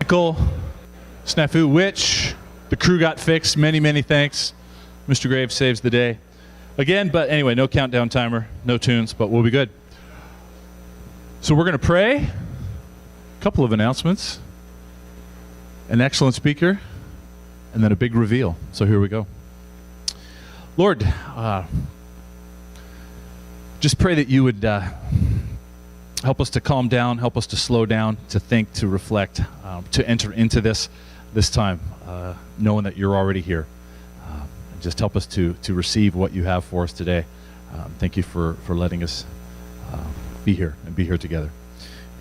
technical snafu, which the crew got fixed. Many, many thanks. Mr. Graves saves the day again. But anyway, no countdown timer, no tunes, but we'll be good. So we're going to pray. A couple of announcements. An excellent speaker, and then a big reveal. So here we go. Lord, just pray that you would help us to calm down, help us to slow down, to think, to reflect, to enter into this time, knowing that you're already here. And just help us to receive what you have for us today. Thank you for letting us be here and be here together.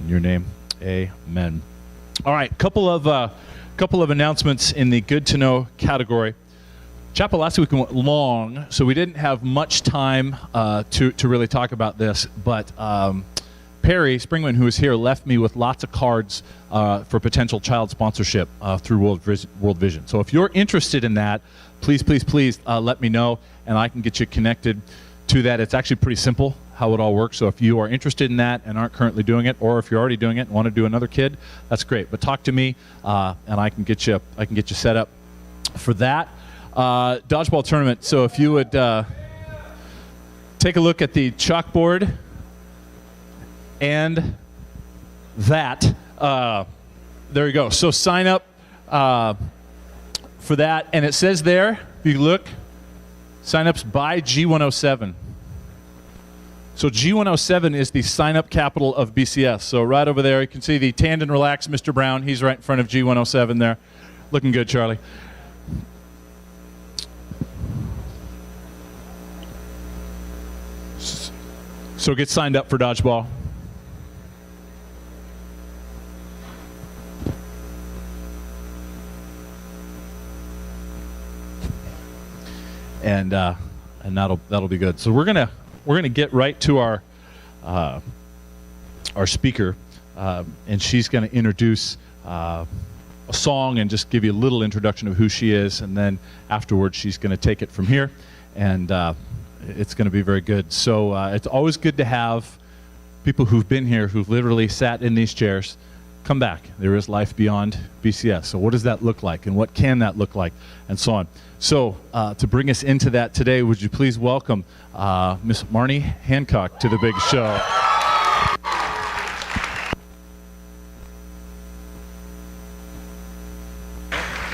In your name, amen. All right, couple of announcements in the good to know category. Chapel last week went long, so we didn't have much time to really talk about this, but Perry Springman, who is here, left me with lots of cards for potential child sponsorship through World Vision. So if you're interested in that, please let me know, and I can get you connected to that. It's actually pretty simple how it all works. So if you are interested in that and aren't currently doing it, or if you're already doing it and want to do another kid, that's great. But talk to me, and I can get you set up for that. Dodgeball tournament. So if you would take a look at the chalkboard and that, there you go. So sign up for that, and it says there, if you look, sign-ups by G107. So G107 is the sign-up capital of BCS. So right over there, you can see the tanned and relaxed Mr. Brown. He's right in front of G107 there. Looking good, Charlie. So get signed up for dodgeball. And that'll be good. So we're gonna get right to our speaker, and she's gonna introduce a song and just give you a little introduction of who she is, and then afterwards she's gonna take it from here, and it's gonna be very good. So it's always good to have people who've been here, who've literally sat in these chairs, come back. There is life beyond BCS. So what does that look like, and what can that look like, and so on. So to bring us into that today, would you please welcome Miss Marnie Hancock to the big show.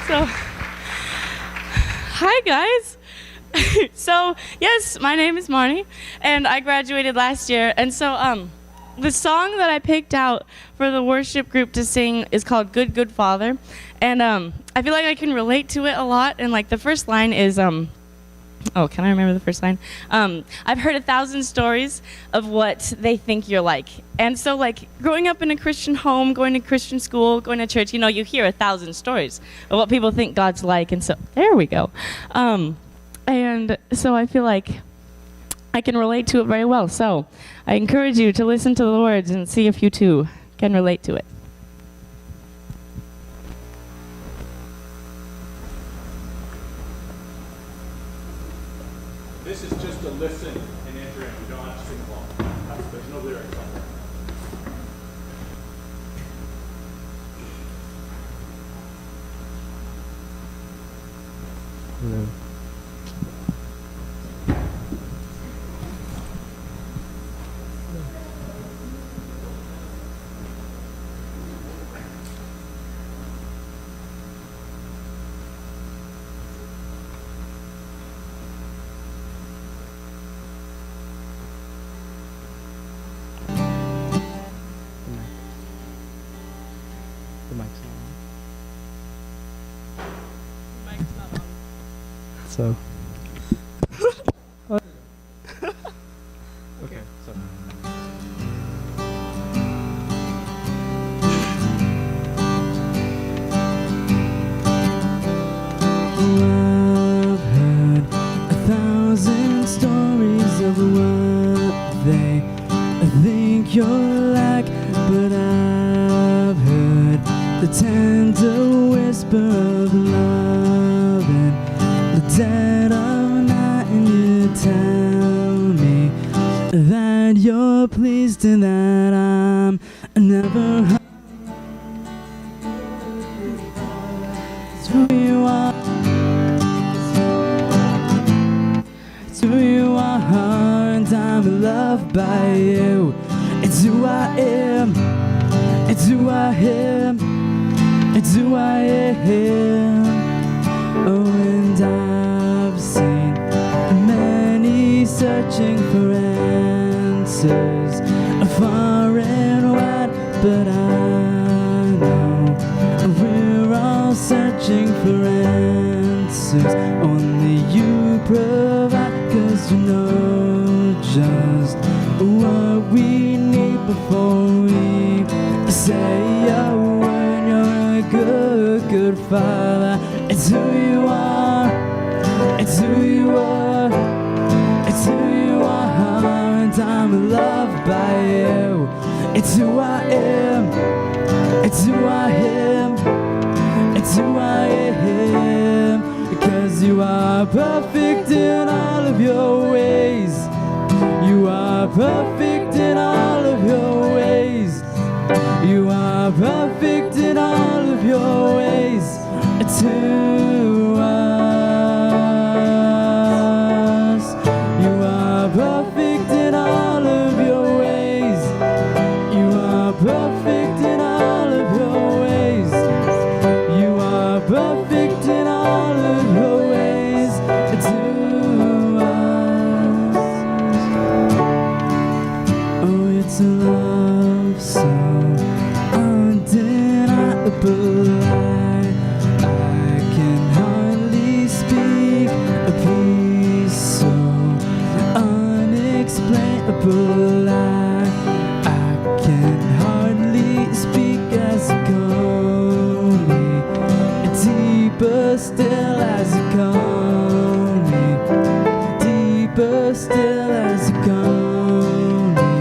So, hi guys. So, yes, my name is Marnie, and I graduated last year, and so the song that I picked out for the worship group to sing is called Good, Good Father. And I feel like I can relate to it a lot. And like the first line is, oh, can I remember the first line? I've heard 1,000 stories of what they think you're like. And so like growing up in a Christian home, going to Christian school, going to church, you hear 1,000 stories of what people think God's like. And so there we go. And so I feel like I can relate to it very well. So I encourage you to listen to the words and see if you too can relate to it. This is just a listen and enter in. We don't have to sing along. There's no lyrics on there. Hello. The mic's not on. So. Okay, so. I've heard 1,000 stories of what they think you're like, but I've heard the tender whisper of love and the dead of night, and you tell me that you're pleased and that I'm never I'm loved by you. It's who I am. It's who I am. It's who I am. Oh, and I've seen many searching for answers, far and wide, but I know we're all searching for answers. Only you provide, 'cause you know just what we need before we say a word. You're a good, good Father. It's who you are. It's who you are. It's who you are. And I'm loved by you. It's who I am. It's who I am. It's who I am. Because you are perfect in all of your ways. You are perfect in all of your ways. You are perfect in all of your ways. To us, you are perfect in all of your ways. You are perfect in all of your ways. You are perfect in all of your ways. To us, oh, it's a love so undeniable. I can hardly speak as you call me, deeper still as you call me, deeper still as you call me,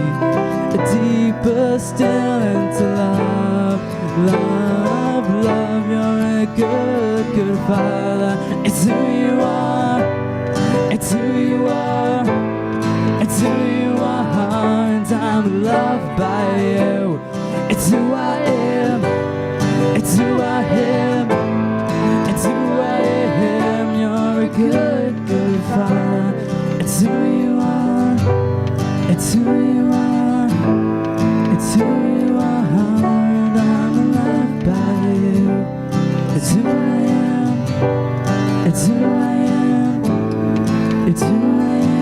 deeper still into love, love, love. You're a good, good Father. It's who you are. It's who you are. It's who you are, and I'm loved by you. It's who I am. It's who I am. It's who I am. You're a good, good Father. It's who you are. It's who you are. It's who you are, and I'm loved by you. It's who I am. It's who I am. It's who I am.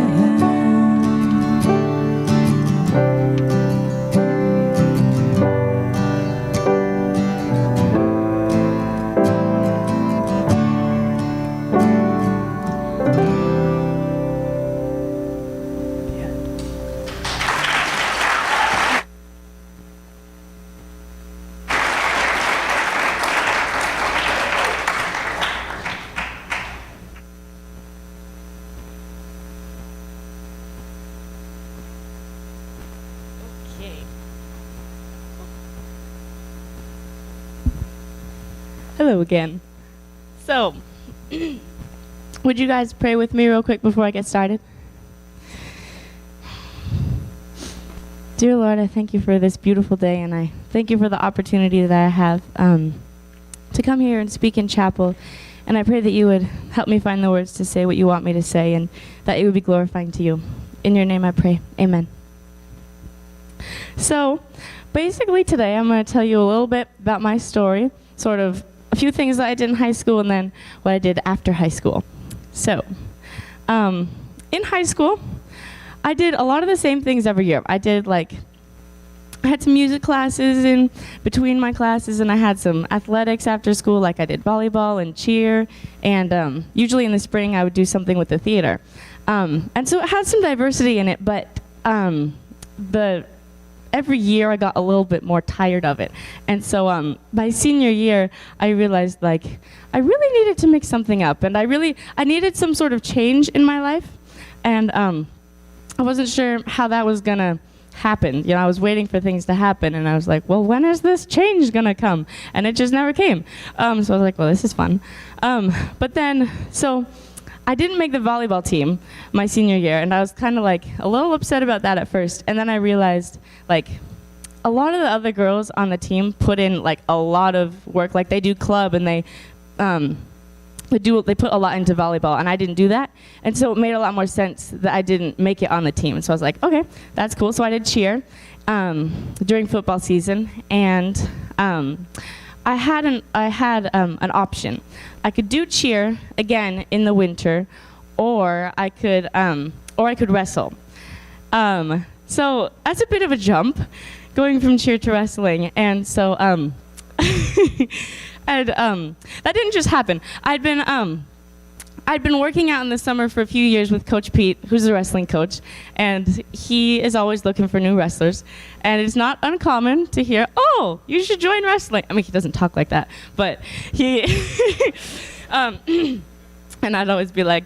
Hello again. So, would you guys pray with me real quick before I get started? Dear Lord, I thank you for this beautiful day, and I thank you for the opportunity that I have to come here and speak in chapel. And I pray that you would help me find the words to say what you want me to say, and that it would be glorifying to you. In your name I pray. Amen. So, basically today I'm going to tell you a little bit about my story, sort of a few things that I did in high school, and then what I did after high school. So, in high school, I did a lot of the same things every year. I had some music classes in between my classes, and I had some athletics after school, like I did volleyball and cheer, and usually in the spring I would do something with the theater. And so it had some diversity in it, but every year I got a little bit more tired of it. And so my senior year, I realized I really needed to mix something up, and I needed some sort of change in my life, and I wasn't sure how that was gonna happen. You know, I was waiting for things to happen, and I was like, well, when is this change gonna come? And it just never came. So I was like, well, this is fun. But then, so I didn't make the volleyball team my senior year, and I was kind of a little upset about that at first. And then I realized a lot of the other girls on the team put in a lot of work. They do club, and they they put a lot into volleyball, and I didn't do that. And so it made a lot more sense that I didn't make it on the team. So I was like, okay, that's cool. So I did cheer during football season, and I had an option. I could do cheer again in the winter, or I could wrestle. So that's a bit of a jump, going from cheer to wrestling, and so and that didn't just happen. I'd been working out in the summer for a few years with Coach Pete, who's a wrestling coach, and he is always looking for new wrestlers. And it's not uncommon to hear, "Oh, you should join wrestling." I mean, he doesn't talk like that, but he. And I'd always be like,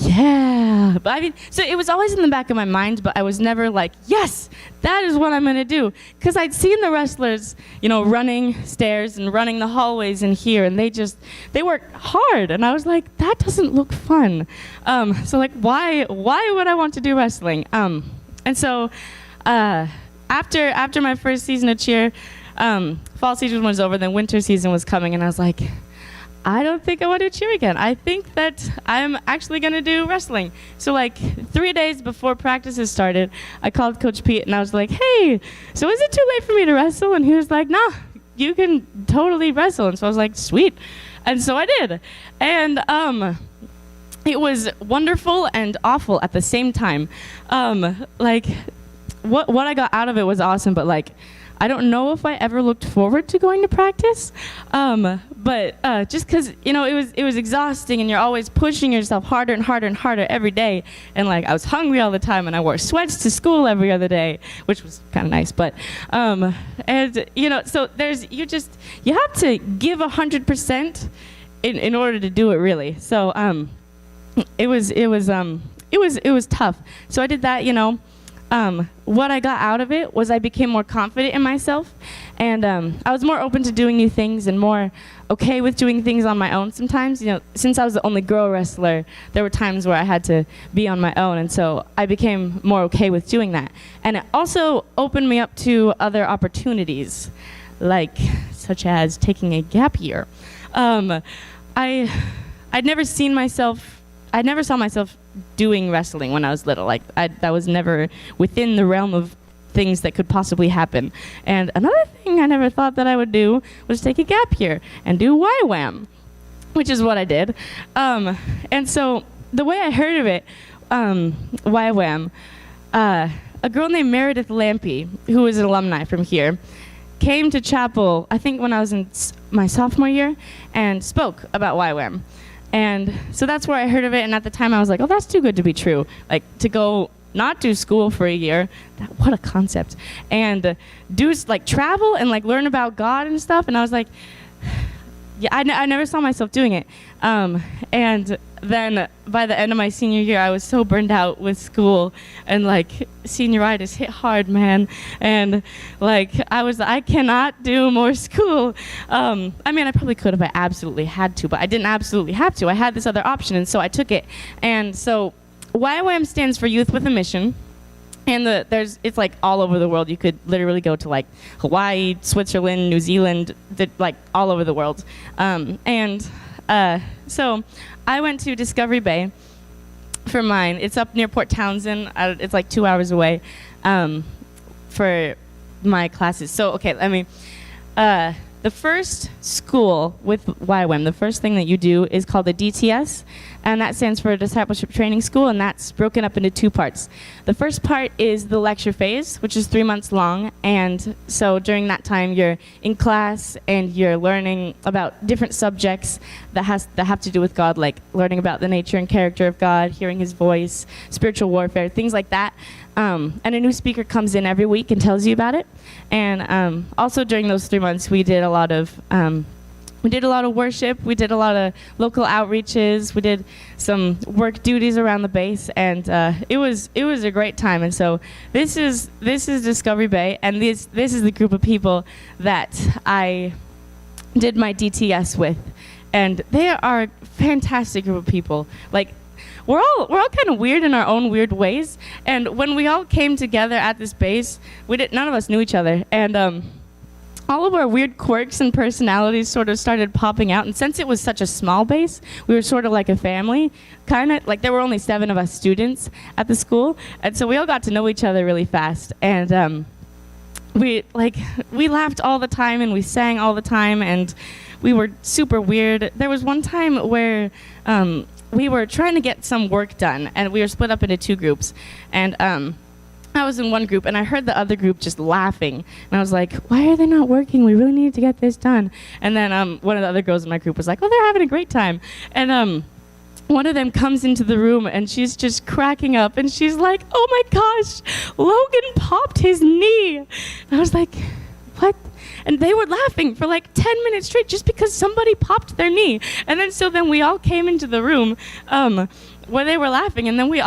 yeah. But I mean, so it was always in the back of my mind, but I was never like, yes, that is what I'm going to do. Because I'd seen the wrestlers, running stairs and running the hallways in here, and they work hard. And I was like, that doesn't look fun. So like, why would I want to do wrestling? And so after my first season of cheer, fall season was over, then winter season was coming, and I was like, I don't think I want to cheer again. I think that I'm actually going to do wrestling. So like 3 days before practices started, I called Coach Pete and I was like, hey, so is it too late for me to wrestle? And he was like, nah, you can totally wrestle. And so I was like, sweet. And so I did. And it was wonderful and awful at the same time. Like what I got out of it was awesome, but like, I don't know if I ever looked forward to going to practice, but just because it was exhausting, and you're always pushing yourself harder and harder and harder every day, and like I was hungry all the time, and I wore sweats to school every other day, which was kind of nice. But and so you have to give 100% in order to do it really. So it was tough. So I did that, what I got out of it was I became more confident in myself, and I was more open to doing new things and more okay with doing things on my own sometimes. Since I was the only girl wrestler, there were times where I had to be on my own, and so I became more okay with doing that. And it also opened me up to other opportunities, such as taking a gap year. I never saw myself doing wrestling when I was little. That was never within the realm of things that could possibly happen. And another thing I never thought that I would do was take a gap year and do YWAM, which is what I did. And so the way I heard of it, YWAM, a girl named Meredith Lampy, who was an alumni from here, came to chapel, I think when I was in my sophomore year, and spoke about YWAM. And so that's where I heard of it, and at the time I was like, oh, that's too good to be true. Like, to go not do school for a year, what a concept. And travel and learn about God and stuff, and I was like, yeah, I never saw myself doing it. And then by the end of my senior year, I was so burned out with school, and senioritis hit hard, man. And I cannot do more school. I mean, I probably could if I absolutely had to, but I didn't absolutely have to. I had this other option, and so I took it. And so YWAM stands for Youth with a Mission. And it's all over the world. You could literally go to Hawaii, Switzerland, New Zealand, all over the world. So I went to Discovery Bay for mine. It's up near Port Townsend. It's 2 hours away for my classes. So okay, the first school with YWAM, the first thing that you do is called a DTS, and that stands for Discipleship Training School, and that's broken up into 2 parts. The first part is the lecture phase, which is 3 months long, and so during that time you're in class and you're learning about different subjects that have to do with God, like learning about the nature and character of God, hearing His voice, spiritual warfare, things like that. And a new speaker comes in every week and tells you about it. And also during those 3 months, we did a lot of worship. We did a lot of local outreaches. We did some work duties around the base, and it was a great time. And so this is Discovery Bay, and this is the group of people that I did my DTS with, and they are a fantastic group of people. We're all kind of weird in our own weird ways, and when we all came together at this base, none of us knew each other, and all of our weird quirks and personalities sort of started popping out. And since it was such a small base, we were sort of like a family, kind of like there were only 7 of us students at the school. And so we all got to know each other really fast. And we laughed all the time and we sang all the time and we were super weird. There was one time where we were trying to get some work done and we were split up into 2 groups. And I was in one group and I heard the other group just laughing. And I was like, why are they not working? We really need to get this done. And then one of the other girls in my group was like, oh, they're having a great time. And one of them comes into the room and she's just cracking up and she's like, oh my gosh, Logan popped his knee. And I was like, what? And they were laughing for like 10 minutes straight just because somebody popped their knee. And then we all came into the room where they were laughing, and then we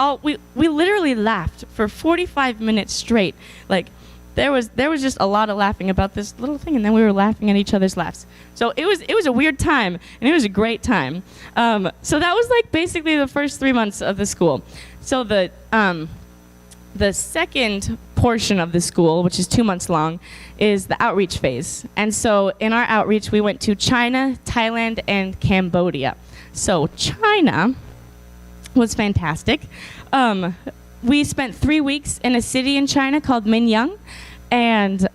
literally laughed for 45 minutes straight. Like there was just a lot of laughing about this little thing, and then we were laughing at each other's laughs. So it was a weird time, and it was a great time. So that was like basically the first 3 months of the school. So the second portion of the school, which is 2 months long, is the outreach phase. And so in our outreach, we went to China, Thailand, and Cambodia. So China was fantastic. We spent 3 weeks in a city in China called Minyang. And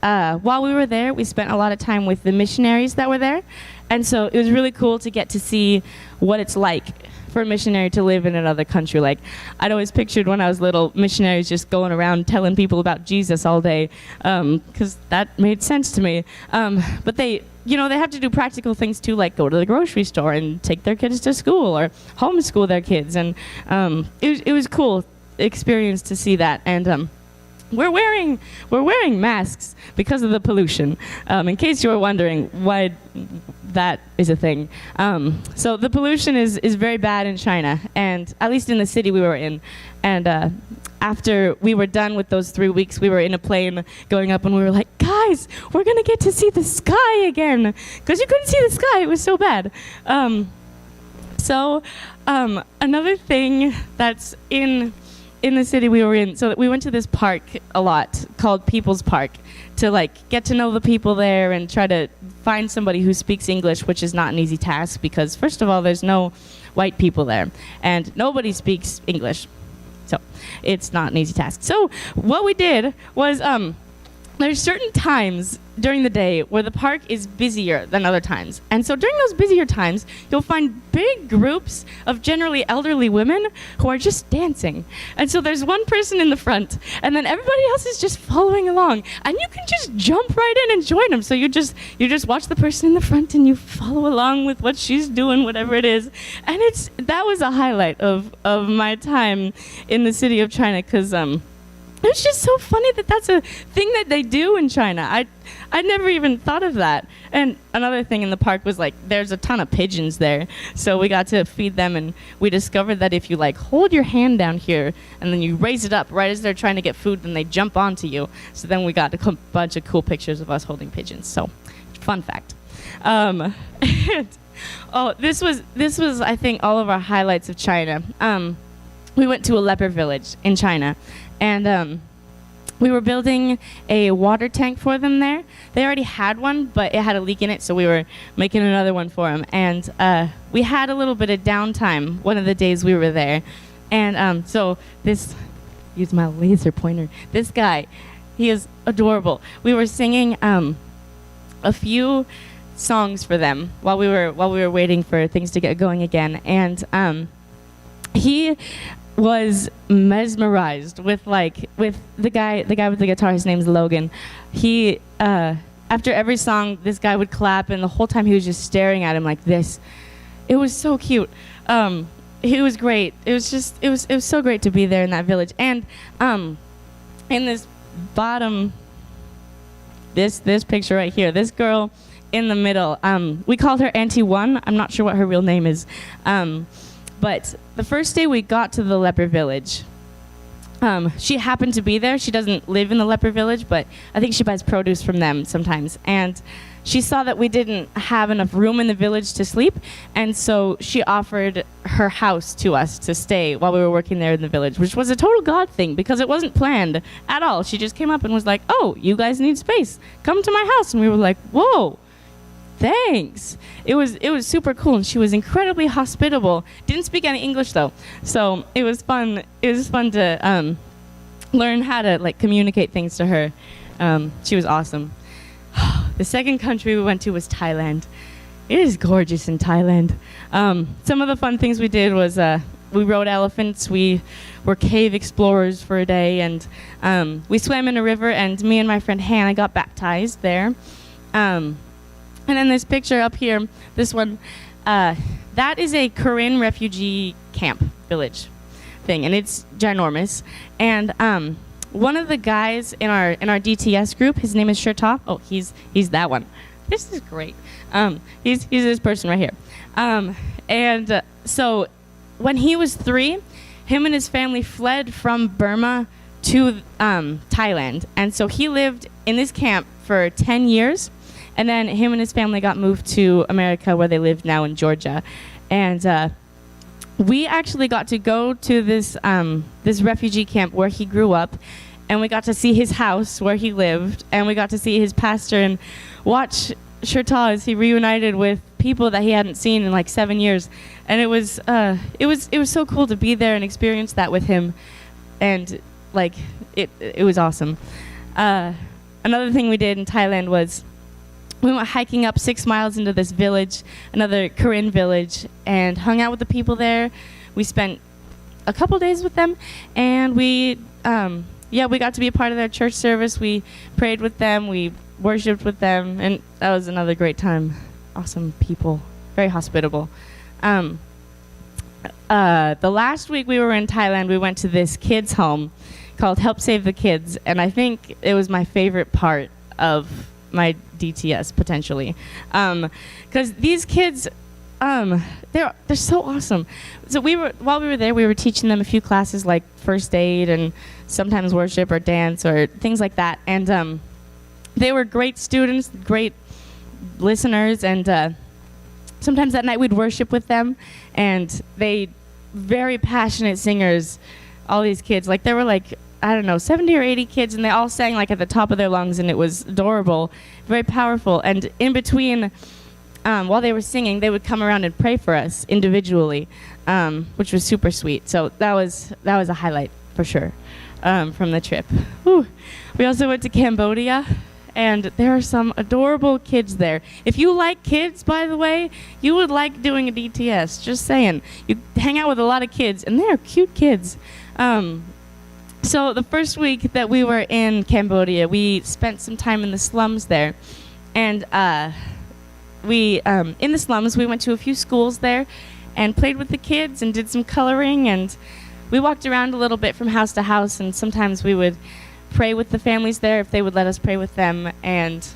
while we were there, we spent a lot of time with the missionaries that were there. And so it was really cool to get to see what it's like for a missionary to live in another country. Like, I'd always pictured when I was little, missionaries just going around telling people about Jesus all day, because that made sense to me. But they have to do practical things too, like go to the grocery store and take their kids to school or homeschool their kids. And it was cool experience to see that. And we're wearing masks because of the pollution. In case you were wondering why that is a thing. So the pollution is very bad in China, and at least in the city we were in. And after we were done with those 3 weeks, we were in a plane going up, and we were like, guys, we're gonna get to see the sky again, because you couldn't see the sky, it was so bad. Another thing that's in the city we were in, so that we went to this park a lot called People's Park to like get to know the people there and try to find somebody who speaks English, which is not an easy task because first of all, there's no white people there and nobody speaks English. So it's not an easy task. So what we did was there's certain times during the day where the park is busier than other times. And so during those busier times, you'll find big groups of generally elderly women who are just dancing. And so there's one person in the front, and then everybody else is just following along. And you can just jump right in and join them. So you just watch the person in the front and you follow along with what she's doing, whatever it is. And that was a highlight of my time in the city of China, because it's just so funny that that's a thing that they do in China. I never even thought of that. And another thing in the park was like there's a ton of pigeons there. So we got to feed them, and we discovered that if you like hold your hand down here and then you raise it up right as they're trying to get food, then they jump onto you. So then we got a bunch of cool pictures of us holding pigeons. So fun fact. This was I think all of our highlights of China. We went to a leper village in China. And we were building a water tank for them there. They already had one, but it had a leak in it, so we were making another one for them. And we had a little bit of downtime one of the days we were there. And use my laser pointer. This guy, he is adorable. We were singing a few songs for them while we were waiting for things to get going again. And he was mesmerized with the guy with the guitar. His name's Logan. He after every song, this guy would clap, and the whole time he was just staring at him like this. It was so cute. He was great. It was so great to be there in that village. And in this bottom, this picture right here, this girl in the middle, we called her Auntie One. I'm not sure what her real name is. But the first day we got to the leper village, she happened to be there. She doesn't live in the leper village, but I think she buys produce from them sometimes. And she saw that we didn't have enough room in the village to sleep, and so she offered her house to us to stay while we were working there in the village, which was a total God thing because it wasn't planned at all. She just came up and was like, "Oh, you guys need space. Come to my house." And we were like, "Whoa, thanks." It was super cool, and she was incredibly hospitable. Didn't speak any English though, so it was fun. It was fun to learn how to like communicate things to her. She was awesome. The second country we went to was Thailand. It is gorgeous in Thailand. Some of the fun things we did was we rode elephants. We were cave explorers for a day, and we swam in a river. And me and my friend Hannah got baptized there. And then this picture up here, this one, that is a Korean refugee camp village thing, and it's ginormous. And one of the guys in our DTS group, his name is Shirta. Oh, he's that one. This is great. He's this person right here. So when he was 3, him and his family fled from Burma to Thailand, and so he lived in this camp for 10 years, and then him and his family got moved to America, where they live now in Georgia, and we actually got to go to this this refugee camp where he grew up, and we got to see his house where he lived, and we got to see his pastor and watch Shirta as he reunited with people that he hadn't seen in like 7 years, and it was so cool to be there and experience that with him, and like it was awesome. Another thing we did in Thailand was we went hiking up 6 miles into this village, another Korean village, and hung out with the people there. We spent a couple days with them, and we got to be a part of their church service. We prayed with them, we worshipped with them, and that was another great time. Awesome people, very hospitable. The last week we were in Thailand, we went to this kids' home called Help Save the Kids, and I think it was my favorite part of my DTS potentially, because these kids, they're so awesome. So while we were there, we were teaching them a few classes like first aid and sometimes worship or dance or things like that, and they were great students, great listeners, and sometimes at night we'd worship with them, and they very passionate singers. All these kids, like there were like, I don't know, 70 or 80 kids, and they all sang like at the top of their lungs, and it was adorable, very powerful. And in between, while they were singing, they would come around and pray for us individually, which was super sweet. So that was a highlight for sure from the trip. Whew. We also went to Cambodia, and there are some adorable kids there. If you like kids, by the way, you would like doing a DTS. Just saying. You hang out with a lot of kids, and they're cute kids. So the first week that we were in Cambodia, we spent some time in the slums there. And in the slums, we went to a few schools there and played with the kids and did some coloring. And we walked around a little bit from house to house, and sometimes we would pray with the families there if they would let us pray with them. And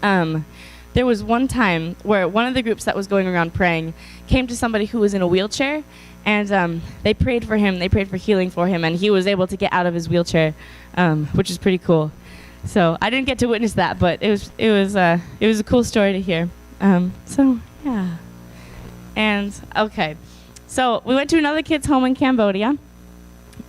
there was one time where one of the groups that was going around praying came to somebody who was in a wheelchair, and they prayed for him. They prayed for healing for him, and he was able to get out of his wheelchair, which is pretty cool. So I didn't get to witness that, but it was a cool story to hear. So yeah, and okay, so we went to another kid's home in Cambodia,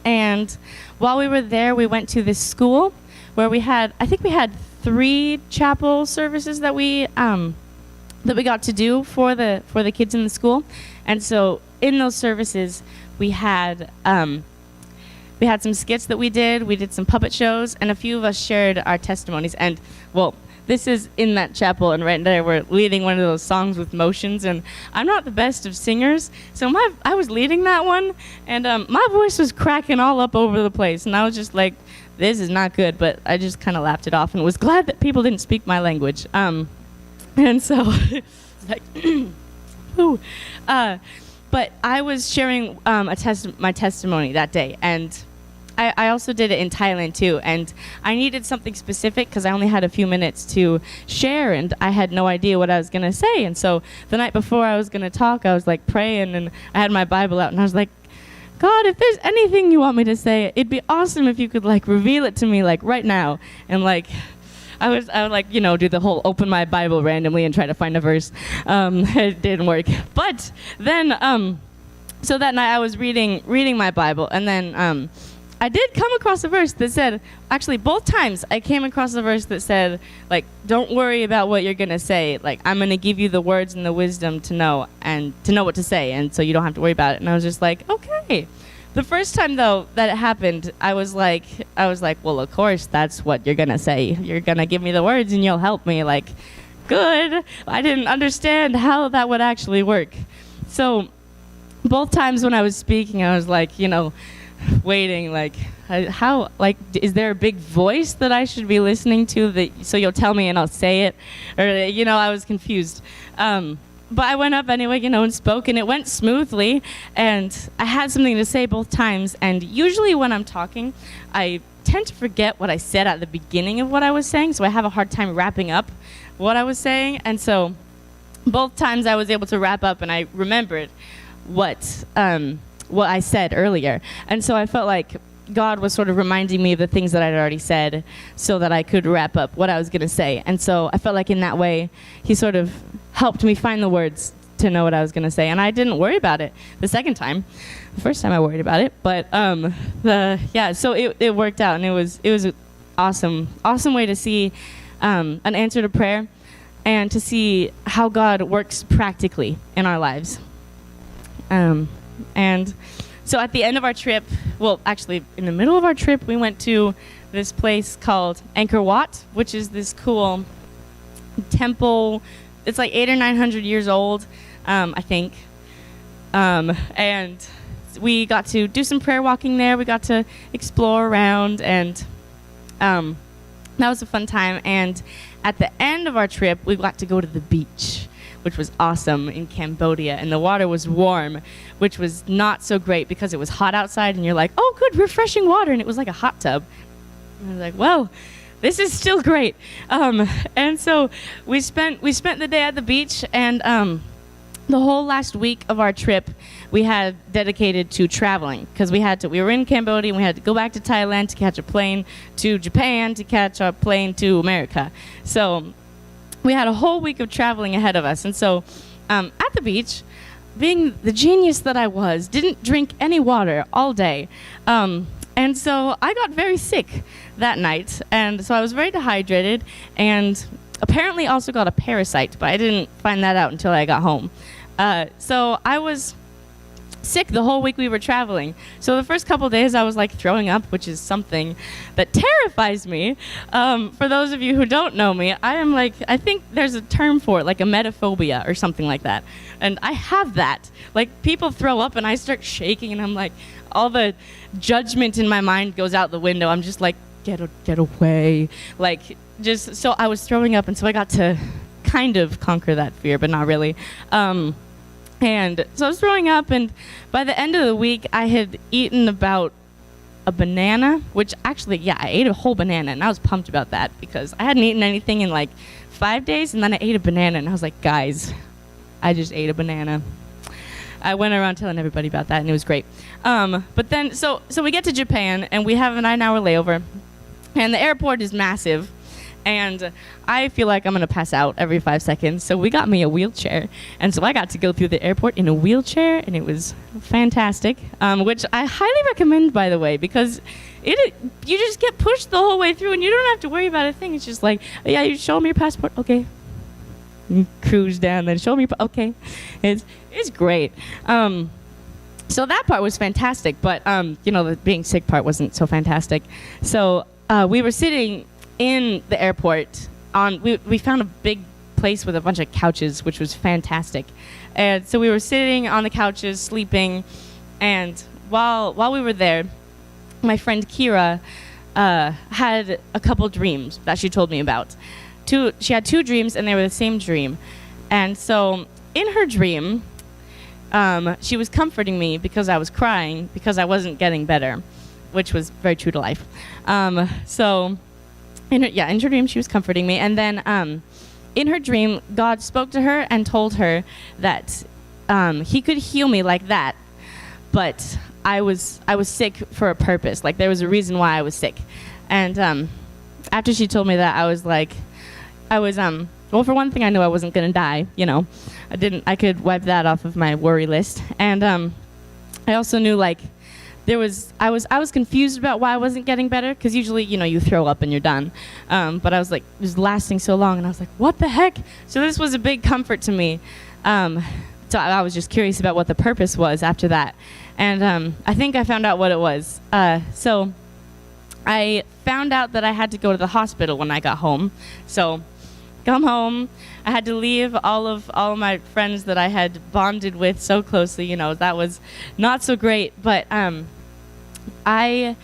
and while we were there, we went to this school where I think we had 3 chapel services that we got to do for the kids in the school, and so in those services we had some skits that we did some puppet shows, and a few of us shared our testimonies. And well, this is in that chapel, and right there we're leading one of those songs with motions, and I'm not the best of singers, so I was leading that one, and my voice was cracking all up over the place, and I was just like, this is not good, but I just kind of laughed it off and was glad that people didn't speak my language. And so it's like ooh. But I was sharing my testimony that day, and I also did it in Thailand too, and I needed something specific because I only had a few minutes to share, and I had no idea what I was going to say. And so the night before I was going to talk, I was like praying, and I had my Bible out, and I was like, God, if there's anything you want me to say, it'd be awesome if you could like reveal it to me like right now. And like, I would like, you know, do the whole open my Bible randomly and try to find a verse. It didn't work. But then, so that night I was reading my Bible, and then I did come across a verse that said, actually both times I came across a verse that said, like, don't worry about what you're gonna say. Like, I'm gonna give you the words and the wisdom to know what to say, and so you don't have to worry about it. And I was just like, okay. The first time though that it happened, I was like, well, of course that's what you're gonna say. You're gonna give me the words and you'll help me. Like, good. I didn't understand how that would actually work. So both times when I was speaking, I was like, you know, waiting, like, how, like, is there a big voice that I should be listening to that so you'll tell me and I'll say it? Or, you know, I was confused. But I went up anyway, you know, and spoke, and it went smoothly, and I had something to say both times. And usually when I'm talking, I tend to forget what I said at the beginning of what I was saying, so I have a hard time wrapping up what I was saying. And so both times I was able to wrap up, and I remembered what I said earlier. And so I felt like God was sort of reminding me of the things that I'd already said so that I could wrap up what I was going to say. And so I felt like in that way, he sort of helped me find the words to know what I was going to say. And I didn't worry about it the second time. The first time I worried about it. But so it worked out, and it was an awesome way to see an answer to prayer and to see how God works practically in our lives. And so at the end of our trip, well, actually in the middle of our trip, we went to this place called Angkor Wat, which is this cool temple. It's like 800 or 900 years old, I think. And we got to do some prayer walking there. We got to explore around, and that was a fun time. And at the end of our trip, we got to go to the beach, which was awesome, in Cambodia. And the water was warm, which was not so great because it was hot outside, and you're like, oh, good, refreshing water. And it was like a hot tub. And I was like, well, this is still great. And so we spent the day at the beach, and the whole last week of our trip we had dedicated to traveling, because we were in Cambodia, and we had to go back to Thailand to catch a plane to Japan to catch a plane to America. So we had a whole week of traveling ahead of us. And so at the beach, being the genius that I was, didn't drink any water all day. And so I got very sick that night. And so I was very dehydrated, and apparently also got a parasite, but I didn't find that out until I got home. So I was sick the whole week we were traveling. So the first couple days I was like throwing up, which is something that terrifies me. For those of you who don't know me, I think there's a term for it, like emetophobia or something like that. And I have that. Like, people throw up and I start shaking, and I'm like, all the judgment in my mind goes out the window. I'm just like, get away. Like, just, so I was throwing up, and so I got to kind of conquer that fear, but not really. And so I was throwing up, and by the end of the week, I had eaten about a banana, which actually, yeah, I ate a whole banana, and I was pumped about that because I hadn't eaten anything in like 5 days, and then I ate a banana, and I was like, guys, I just ate a banana. I went around telling everybody about that, and it was great. But then, so we get to Japan, and we have a 9-hour layover, and the airport is massive. And I feel like I'm going to pass out every 5 seconds. So we got me a wheelchair. And so I got to go through the airport in a wheelchair, and it was fantastic, which I highly recommend, by the way, because you just get pushed the whole way through, and you don't have to worry about a thing. It's just like, yeah, you show me your passport. Okay. You cruise down, then show me. Okay. It's great. So that part was fantastic. But, the being sick part wasn't so fantastic. So we were sitting in the airport we found a big place with a bunch of couches, which was fantastic. And so we were sitting on the couches sleeping, and while we were there, my friend Kira had a couple dreams that she told me about. She had 2 dreams, and they were the same dream. And so in her dream, she was comforting me because I was crying because I wasn't getting better, which was very true to life. In her dream, she was comforting me. And then in her dream, God spoke to her and told her that he could heal me like that, but I was sick for a purpose. Like there was a reason why I was sick. And after she told me that, I was like, well, for one thing, I knew I wasn't gonna die. You know, I could wipe that off of my worry list. And I also knew like I was confused about why I wasn't getting better, because usually, you know, you throw up and you're done. But I was like, it was lasting so long, and I was like, what the heck? So this was a big comfort to me. So I was just curious about what the purpose was after that. And I think I found out what it was. So I found out that I had to go to the hospital when I got home. So come home, I had to leave all of my friends that I had bonded with so closely. You know, that was not so great. But I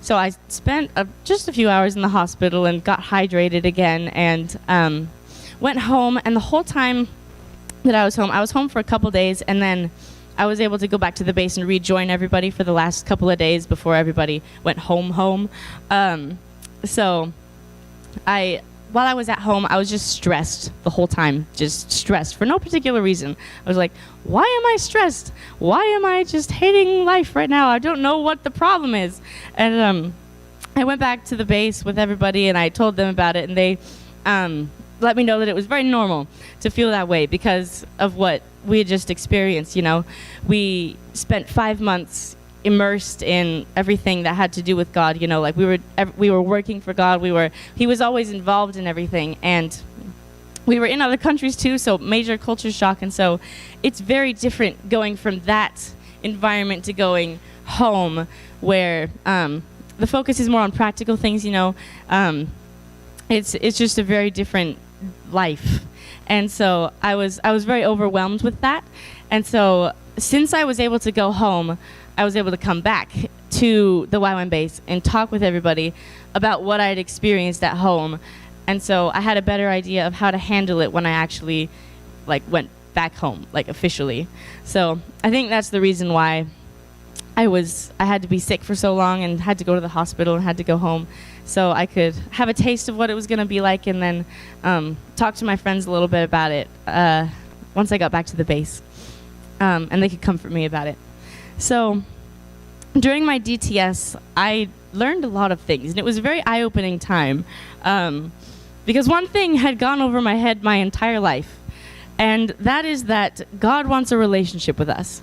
spent just a few hours in the hospital and got hydrated again, and went home. And the whole time that I was home for a couple days, and then I was able to go back to the base and rejoin everybody for the last couple of days before everybody went home. So while I was at home, I was just stressed the whole time, just stressed for no particular reason. I was like, why am I stressed? Why am I just hating life right now? I don't know what the problem is. And I went back to the base with everybody, and I told them about it, and they let me know that it was very normal to feel that way because of what we had just experienced. You know, we spent 5 months immersed in everything that had to do with God. You know, like we were working for God. He was always involved in everything, and we were in other countries too, so major culture shock. And so it's very different going from that environment to going home, where the focus is more on practical things. You know, it's just a very different life. And so I was very overwhelmed with that. And so since I was able to go home, I was able to come back to the YWAM base and talk with everybody about what I had experienced at home. And so I had a better idea of how to handle it when I actually went back home, officially. So I think that's the reason why I had to be sick for so long and had to go to the hospital and had to go home, so I could have a taste of what it was going to be like, and then talk to my friends a little bit about it once I got back to the base, and they could comfort me about it. So during my DTS, I learned a lot of things, and it was a very eye-opening time, because one thing had gone over my head my entire life, and that is that God wants a relationship with us.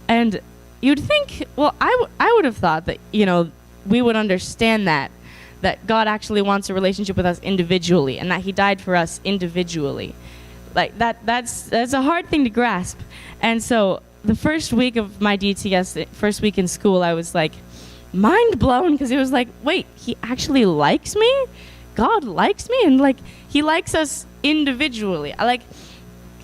And you'd think, well, I would have thought that, you know, we would understand that God actually wants a relationship with us individually, and that he died for us individually. That's a hard thing to grasp. And so the first week of my DTS, first week in school, I was mind blown, because it was wait, he actually likes me? God likes me? And he likes us individually.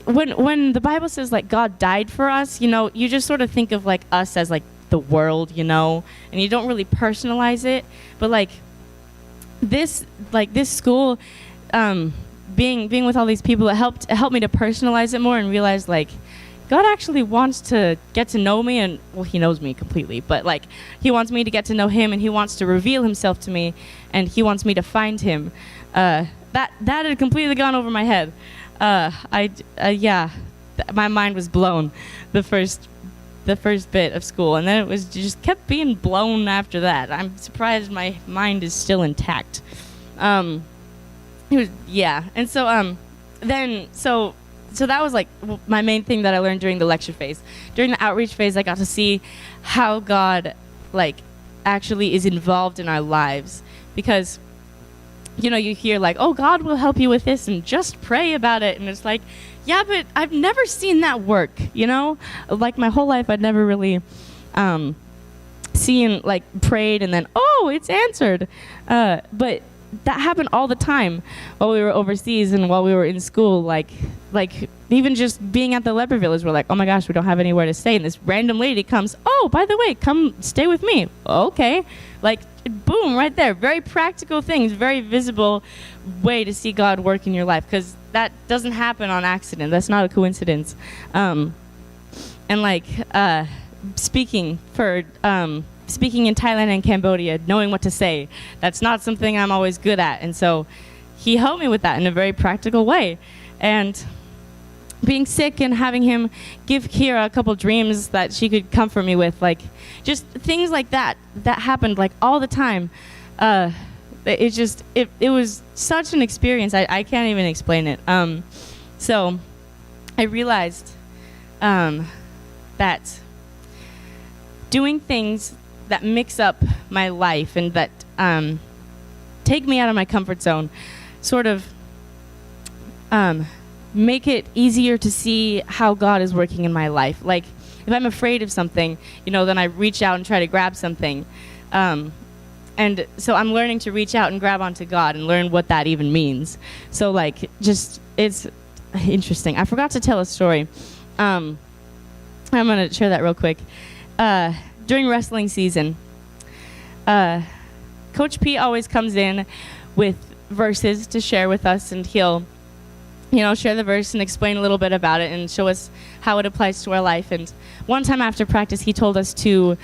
When the Bible says God died for us, you know, you just sort of think of us as the world, you know, and you don't really personalize it. But this school, being with all these people, it helped me to personalize it more and realize God actually wants to get to know me, and well, he knows me completely, but he wants me to get to know him, and he wants to reveal himself to me, and he wants me to find him. That had completely gone over my head. My mind was blown the first bit of school, and then it just kept being blown after that. I'm surprised my mind is still intact. And so that was my main thing that I learned during the lecture phase. During the outreach phase, I got to see how God actually is involved in our lives, because you know, you hear oh, God will help you with this, and just pray about it. And it's yeah, but I've never seen that work, you know? My whole life, I'd never really seen, prayed and then, oh, it's answered. But that happened all the time while we were overseas and while we were in school. Even just being at the leper village, we're oh my gosh, we don't have anywhere to stay. And this random lady comes, oh, by the way, come stay with me. Okay. Boom, right there. Very practical things, very visible way to see God work in your life, because that doesn't happen on accident. That's not a coincidence. And speaking in Thailand and Cambodia, knowing what to say, that's not something I'm always good at. And so he helped me with that in a very practical way. And being sick and having him give Kira a couple dreams that she could comfort me with, like just things like that happened like all the time. It was such an experience. I can't even explain it. So I realized that doing things that mix up my life and that take me out of my comfort zone sort of make it easier to see how God is working in my life. Like, if I'm afraid of something, then I reach out and try to grab something. And so I'm learning to reach out and grab onto God and learn what that even means. So, like, it's interesting. I forgot to tell a story. I'm going to share that real quick. During wrestling season, Coach P always comes in with verses to share with us, and he'll share the verse and explain a little bit about it and show us how it applies to our life. And one time after practice, he told us to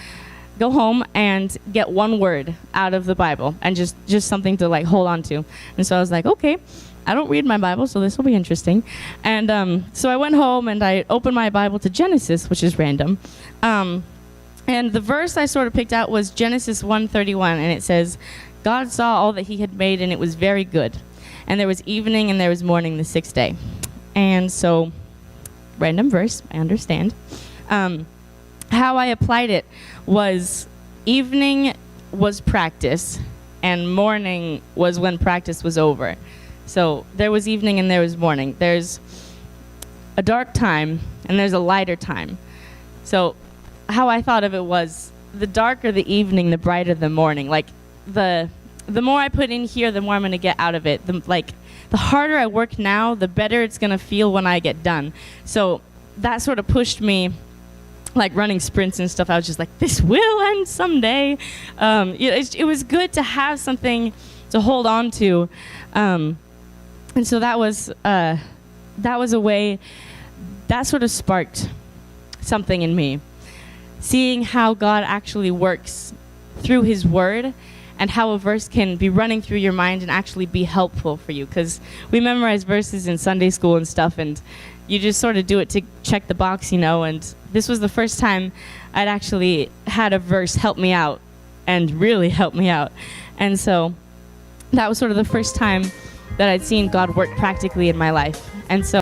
go home and get one word out of the Bible and just something to like hold on to. And so I was like, okay, I don't read my Bible, so this will be interesting. And so I went home and I opened my Bible to Genesis, which is random. And the verse I sort of picked out was Genesis 1:31, and it says, God saw all that he had made, and it was very good. And there was evening and there was morning the sixth day. And so, random verse, I understand. How I applied it was evening was practice, and morning was when practice was over. So there was evening and there was morning. There's a dark time and there's a lighter time. So how I thought of it was the darker the evening, the brighter the morning. Like the more I put in here, the more I'm going to get out of it. The harder I work now, the better it's going to feel when I get done. So that sort of pushed me, like running sprints and stuff. I was just like, this will end someday. It was good to have something to hold on to. And so that was a way that sort of sparked something in me. Seeing how God actually works through his word, and how a verse can be running through your mind and actually be helpful for you. Because we memorize verses in Sunday school and stuff, and you just sort of do it to check the box, and this was the first time I'd actually had a verse help me out, and really help me out. And so that was sort of the first time that I'd seen God work practically in my life. And so